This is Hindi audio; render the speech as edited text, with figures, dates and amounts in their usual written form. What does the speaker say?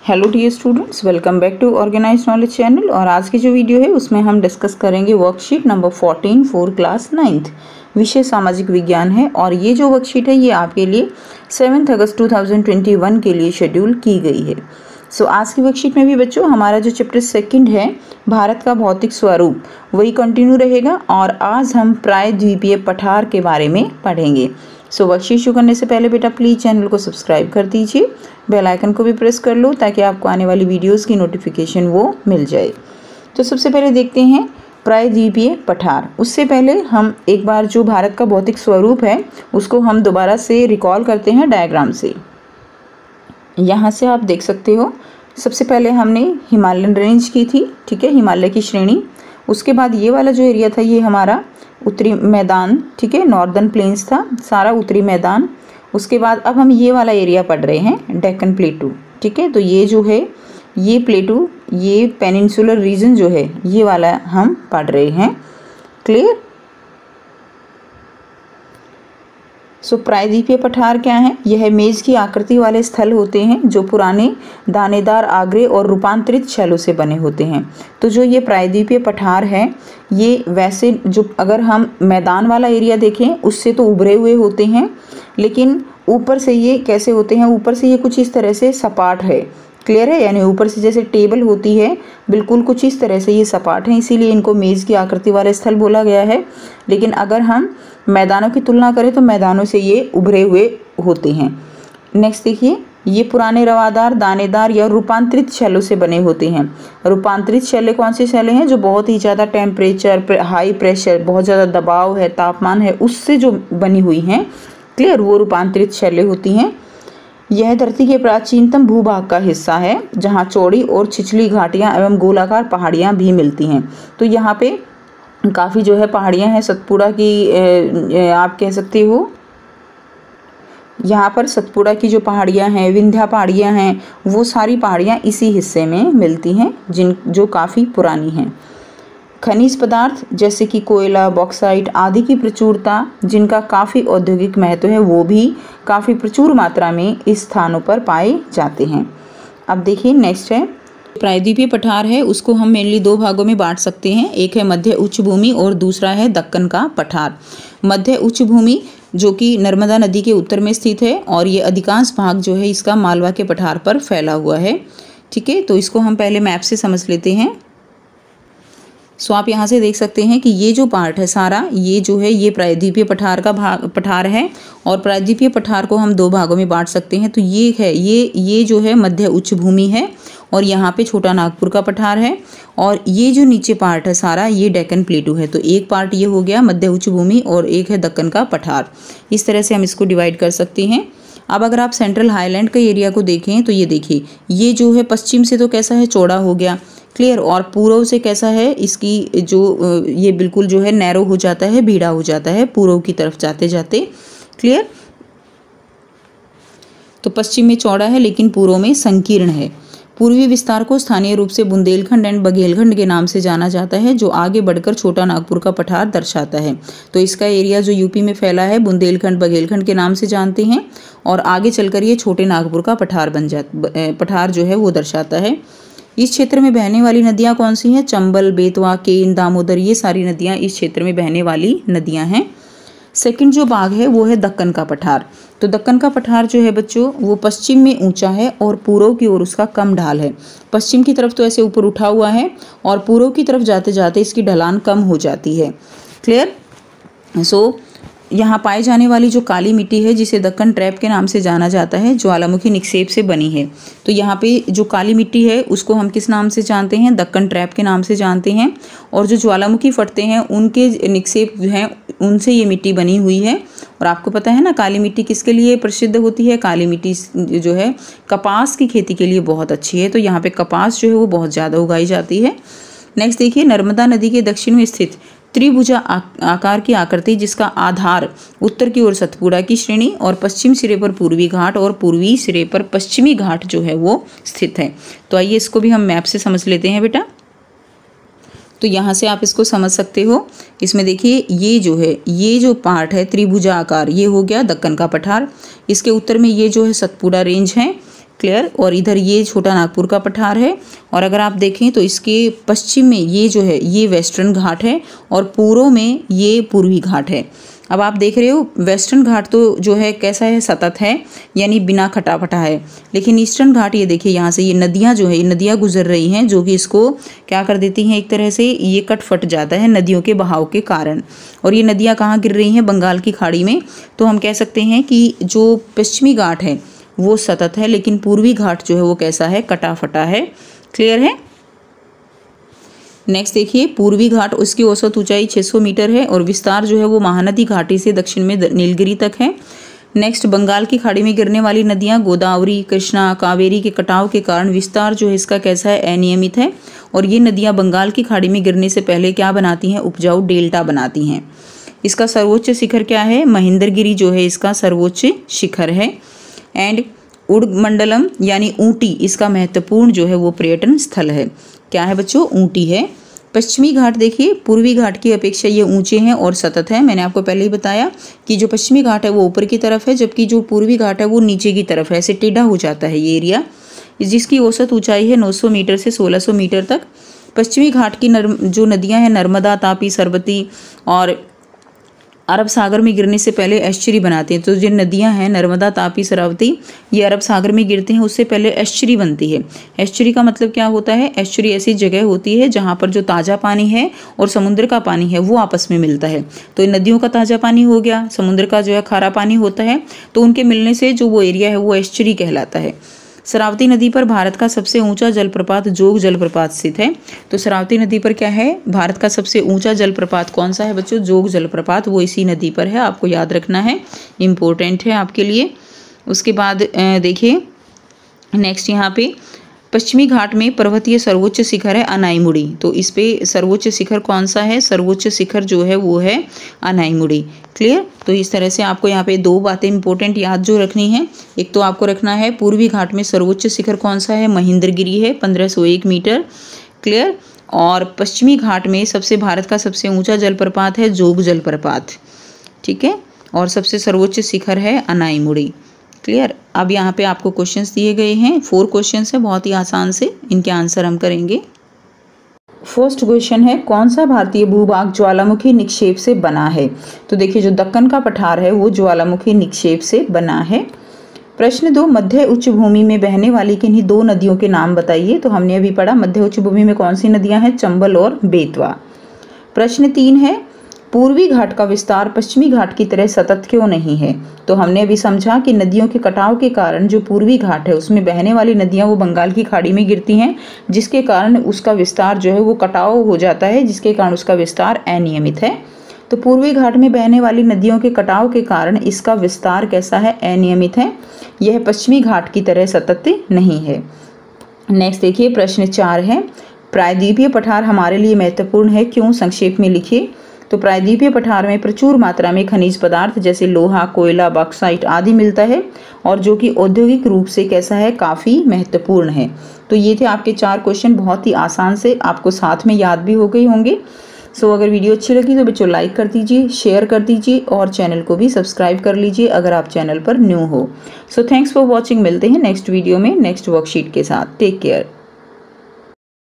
Hello dear students, welcome back to organize knowledge channel. और आज की जो वीडियो है उसमें हम डिस्कस करेंगे worksheet number 14 for class 9th, विषय सामाजिक विज्ञान है। और ये जो वर्कशीट है ये आपके लिए 7 अगस्त 2021 के लिए शेड्यूल की गई है। आज की वर्कशीट में भी बच्चों हमारा जो चैप्टर 2 है भारत का भौतिक स्वरूप वही कंटिन्यू रहेगा। और आज हम प्रायद्वीपीय पठार के बारे में पढ़ेंगे। वर्कशीट शुरू करने से पहले बेटा प्लीज़ चैनल को सब्सक्राइब कर दीजिए, बेल आइकन को भी प्रेस कर लो ताकि आपको आने वाली वीडियोस की नोटिफिकेशन वो मिल जाए। तो सबसे पहले देखते हैं प्रायद्वीपीय पठार। उससे पहले हम एक बार जो भारत का भौतिक स्वरूप है उसको हम दोबारा से रिकॉल करते हैं डायग्राम से। यहाँ से आप देख सकते हो, सबसे पहले हमने हिमालयन रेंज की थी, ठीक है, हिमालय की श्रेणी। उसके बाद ये वाला जो एरिया था ये हमारा उत्तरी मैदान, ठीक है, नॉर्दर्न प्लेन्स था, सारा उत्तरी मैदान। उसके बाद अब हम ये वाला एरिया पढ़ रहे हैं डेक्कन प्लेटू, ठीक है। तो ये जो है ये प्लेटू, ये पेनिनसुलर रीजन जो है ये वाला हम पढ़ रहे हैं। क्लियर। प्रायद्वीपीय पठार क्या है? यह मेज की आकृति वाले स्थल होते हैं जो पुराने दानेदार आगरे और रूपांतरित शैलों से बने होते हैं। तो जो ये प्रायद्वीपीय पठार है ये वैसे जो अगर हम मैदान वाला एरिया देखें उससे तो उभरे हुए होते हैं, लेकिन ऊपर से ये कैसे होते हैं? ऊपर से ये कुछ इस तरह से सपाट है। क्लियर है, यानी ऊपर से जैसे टेबल होती है बिल्कुल कुछ इस तरह से ये सपाट है, इसीलिए इनको मेज की आकृति वाले स्थल बोला गया है। लेकिन अगर हम मैदानों की तुलना करें तो मैदानों से ये उभरे हुए होते हैं। नेक्स्ट देखिए, ये पुराने रवादार दानेदार या रूपांतरित शैलों से बने होते हैं। रूपांतरित शैलें कौन सी शैलें हैं? जो बहुत ही ज़्यादा टेम्परेचर, हाई प्रेशर, बहुत ज़्यादा दबाव है, तापमान है, उससे जो बनी हुई हैं, क्लियर, वो रूपांतरित शैलें होती हैं। यह धरती के प्राचीनतम भूभाग का हिस्सा है जहाँ चौड़ी और छिछली घाटियाँ एवं गोलाकार पहाड़ियाँ भी मिलती हैं। तो यहाँ पे काफ़ी जो है पहाड़ियाँ हैं, सतपुड़ा की आप कह सकते हो, यहाँ पर सतपुड़ा की जो पहाड़ियाँ हैं, विंध्या पहाड़ियाँ हैं, वो सारी पहाड़ियाँ इसी हिस्से में मिलती हैं जो काफ़ी पुरानी हैं। खनिज पदार्थ जैसे कि कोयला, बॉक्साइट आदि की प्रचुरता, जिनका काफ़ी औद्योगिक महत्व है, वो भी काफ़ी प्रचुर मात्रा में इस स्थानों पर पाए जाते हैं। अब देखिए नेक्स्ट है प्रायद्वीपीय पठार है, उसको हम मेनली दो भागों में बांट सकते हैं। एक है मध्य उच्च भूमि और दूसरा है दक्कन का पठार। मध्य उच्च भूमि जो कि नर्मदा नदी के उत्तर में स्थित है और ये अधिकांश भाग जो है इसका मालवा के पठार पर फैला हुआ है, ठीक है। तो इसको हम पहले मैप से समझ लेते हैं। आप यहाँ से देख सकते हैं कि ये जो पार्ट है सारा, ये जो है ये प्रायद्वीपीय पठार का पठार है। और प्रायद्वीपीय पठार को हम दो भागों में बांट सकते हैं। तो ये है ये जो है मध्य उच्च भूमि है और यहाँ पे छोटा नागपुर का पठार है। और ये जो नीचे पार्ट है सारा ये डेक्कन प्लेटू है। तो एक पार्ट ये हो गया मध्य उच्च भूमि और एक है दक्कन का पठार। इस तरह से हम इसको डिवाइड कर सकते हैं। अब अगर आप सेंट्रल हाईलैंड के एरिया को देखें तो ये देखिए, ये जो है पश्चिम से तो कैसा है, चौड़ा हो गया, क्लियर, और पूर्व से कैसा है, इसकी जो ये बिल्कुल जो है नैरो हो जाता है, भीड़ा हो जाता है पूर्व की तरफ जाते जाते, क्लियर। तो पश्चिम में चौड़ा है लेकिन पूर्व में संकीर्ण है। पूर्वी विस्तार को स्थानीय रूप से बुंदेलखंड एंड बघेलखंड के नाम से जाना जाता है, जो आगे बढ़कर छोटा नागपुर का पठार दर्शाता है। तो इसका एरिया जो यूपी में फैला है बुंदेलखंड बघेलखंड के नाम से जानते हैं और आगे चलकर ये छोटे नागपुर का पठार जो है वो दर्शाता है। इस क्षेत्र में बहने वाली नदियाँ कौन सी हैं? चंबल, बेतवा, केन, दामोदर, ये सारी नदियाँ इस क्षेत्र में बहने वाली नदियाँ हैं। सेकंड जो भाग है वो है दक्कन का पठार। तो दक्कन का पठार जो है बच्चों वो पश्चिम में ऊंचा है और पूर्व की ओर उसका कम ढाल है। पश्चिम की तरफ तो ऐसे ऊपर उठा हुआ है और पूर्व की तरफ जाते जाते इसकी ढलान कम हो जाती है। क्लियर। यहाँ पाए जाने वाली जो काली मिट्टी है जिसे दक्कन ट्रैप के नाम से जाना जाता है, ज्वालामुखी निक्षेप से बनी है। तो यहाँ पे जो काली मिट्टी है उसको हम किस नाम से जानते हैं? दक्कन ट्रैप के नाम से जानते हैं। और जो ज्वालामुखी फटते हैं उनके निक्षेप जो हैं उनसे ये मिट्टी बनी हुई है। और आपको पता है ना काली मिट्टी किसके लिए प्रसिद्ध होती है? काली मिट्टी जो है कपास की खेती के लिए बहुत अच्छी है। तो यहाँ पे कपास जो है वो बहुत ज़्यादा उगाई जाती है। नेक्स्ट देखिए, नर्मदा नदी के दक्षिण में स्थित त्रिभुजा आकार की आकृति जिसका आधार उत्तर की ओर सतपुड़ा की श्रेणी और पश्चिम सिरे पर पूर्वी घाट और पूर्वी सिरे पर पश्चिमी घाट जो है वो स्थित है। तो आइए इसको भी हम मैप से समझ लेते हैं बेटा। तो यहाँ से आप इसको समझ सकते हो। इसमें देखिए ये जो पार्ट है त्रिभुजा आकार, ये हो गया दक्कन का पठार। इसके उत्तर में ये जो है सतपुड़ा रेंज है, क्लियर। और इधर ये छोटा नागपुर का पठार है, और अगर आप देखें तो इसके पश्चिम में ये जो है ये वेस्टर्न घाट है और पूर्व में ये पूर्वी घाट है। अब आप देख रहे हो वेस्टर्न घाट तो जो है कैसा है, सतत है, यानी बिना खटापटा है। लेकिन ईस्टर्न घाट ये देखिए यहाँ से ये नदियाँ जो है, ये नदियाँ गुजर रही हैं जो कि इसको क्या कर देती हैं, एक तरह से ये कट फट जाता है नदियों के बहाव के कारण। और ये नदियाँ कहाँ गिर रही हैं, बंगाल की खाड़ी में। तो हम कह सकते हैं कि जो पश्चिमी घाट है वो सतत है, लेकिन पूर्वी घाट जो है वो कैसा है, कटा फटा है। क्लियर है। नेक्स्ट देखिए पूर्वी घाट, उसकी औसत ऊंचाई 600 मीटर है और विस्तार जो है वो महानदी घाटी से दक्षिण में नीलगिरी तक है। नेक्स्ट बंगाल की खाड़ी में गिरने वाली नदियां गोदावरी, कृष्णा, कावेरी के कटाव के कारण विस्तार जो है इसका कैसा है, अनियमित है। और ये नदियां बंगाल की खाड़ी में गिरने से पहले क्या बनाती हैं, उपजाऊ डेल्टा बनाती हैं। इसका सर्वोच्च शिखर क्या है, महेंद्रगिरी जो है इसका सर्वोच्च शिखर है। एंड उडगमंडलम यानी ऊटी, इसका महत्वपूर्ण जो है वो पर्यटन स्थल है। क्या है बच्चों, ऊटी है। पश्चिमी घाट देखिए पूर्वी घाट की अपेक्षा ये ऊंचे हैं और सतत है। मैंने आपको पहले ही बताया कि जो पश्चिमी घाट है वो ऊपर की तरफ है, जबकि जो पूर्वी घाट है वो नीचे की तरफ है, ऐसे टेढ़ा हो जाता है ये एरिया, जिसकी औसत ऊंचाई है 900 मीटर से 1600 मीटर तक। पश्चिमी घाट की जो नदियाँ हैं नर्मदा, तापी, सरस्वती और अरब सागर में गिरने से पहले एस्चुरी बनाते हैं। तो जो नदियां हैं नर्मदा, तापी, सरस्वती, ये अरब सागर में गिरते हैं उससे पहले एस्चुरी बनती है। एस्चुरी का मतलब क्या होता है, एस्चुरी ऐसी जगह होती है जहां पर जो ताज़ा पानी है और समुद्र का पानी है वो आपस में मिलता है। तो इन नदियों का ताज़ा पानी हो गया, समुद्र का जो है खारा पानी होता है, तो उनके मिलने से जो वो एरिया है वो एस्चुरी कहलाता है। शरावती नदी पर भारत का सबसे ऊंचा जलप्रपात जोग जलप्रपात स्थित है। तो शरावती नदी पर क्या है, भारत का सबसे ऊंचा जलप्रपात कौन सा है बच्चों, जोग जलप्रपात, वो इसी नदी पर है, आपको याद रखना है, इम्पोर्टेंट है आपके लिए। उसके बाद देखिए नेक्स्ट यहाँ पे पश्चिमी घाट में पर्वतीय सर्वोच्च शिखर है अनाईमुड़ी। तो इस पे सर्वोच्च शिखर कौन सा है, सर्वोच्च शिखर जो है वो है अनाईमुड़ी। क्लियर। तो इस तरह से आपको यहाँ पे दो बातें इंपॉर्टेंट याद जो रखनी है। एक तो आपको रखना है पूर्वी घाट में सर्वोच्च शिखर कौन सा है, महेंद्रगिरी है 1501 मीटर। क्लियर। और पश्चिमी घाट में भारत का सबसे ऊंचा जलप्रपात है जोग जलप्रपात। ठीक है। और सबसे सर्वोच्च शिखर है अनाईमुड़ी। क्लियर। अब यहाँ पे आपको क्वेश्चंस दिए गए हैं, 4 क्वेश्चंस है, बहुत ही आसान से इनके आंसर हम करेंगे। फर्स्ट क्वेश्चन है कौन सा भारतीय भूभाग ज्वालामुखी निक्षेप से बना है। तो देखिए जो दक्कन का पठार है वो ज्वालामुखी निक्षेप से बना है। प्रश्न 2 मध्य उच्च भूमि में बहने वाली किन्हीं 2 नदियों के नाम बताइए। तो हमने अभी पढ़ा मध्य उच्च भूमि में कौन सी नदियां हैं, चंबल और बेतवा। प्रश्न 3 है पूर्वी घाट का विस्तार पश्चिमी घाट की तरह सतत क्यों नहीं है। तो हमने अभी समझा कि नदियों के कटाव के कारण जो पूर्वी घाट है उसमें बहने वाली नदियां वो बंगाल की खाड़ी में गिरती हैं, जिसके कारण उसका विस्तार जो है वो कटाव हो जाता है, जिसके कारण उसका विस्तार अनियमित है। तो पूर्वी घाट में बहने वाली नदियों के कटाव के कारण इसका विस्तार कैसा है, अनियमित है। यह पश्चिमी घाट की तरह सतत नहीं है। नेक्स्ट देखिए प्रश्न 4 है प्रायद्वीपीय पठार हमारे लिए महत्वपूर्ण है, क्यों, संक्षेप में लिखिए। तो प्रायद्वीपीय पठार में प्रचुर मात्रा में खनिज पदार्थ जैसे लोहा, कोयला, बॉक्साइट आदि मिलता है और जो कि औद्योगिक रूप से कैसा है, काफ़ी महत्वपूर्ण है। तो ये थे आपके 4 क्वेश्चन, बहुत ही आसान से, आपको साथ में याद भी हो गए होंगे। सो अगर वीडियो अच्छी लगी तो बच्चों लाइक कर दीजिए, शेयर कर दीजिए और चैनल को भी सब्सक्राइब कर लीजिए अगर आप चैनल पर न्यू हो। So thanks for watching. मिलते हैं नेक्स्ट वीडियो में नेक्स्ट वर्कशीट के साथ। Take care.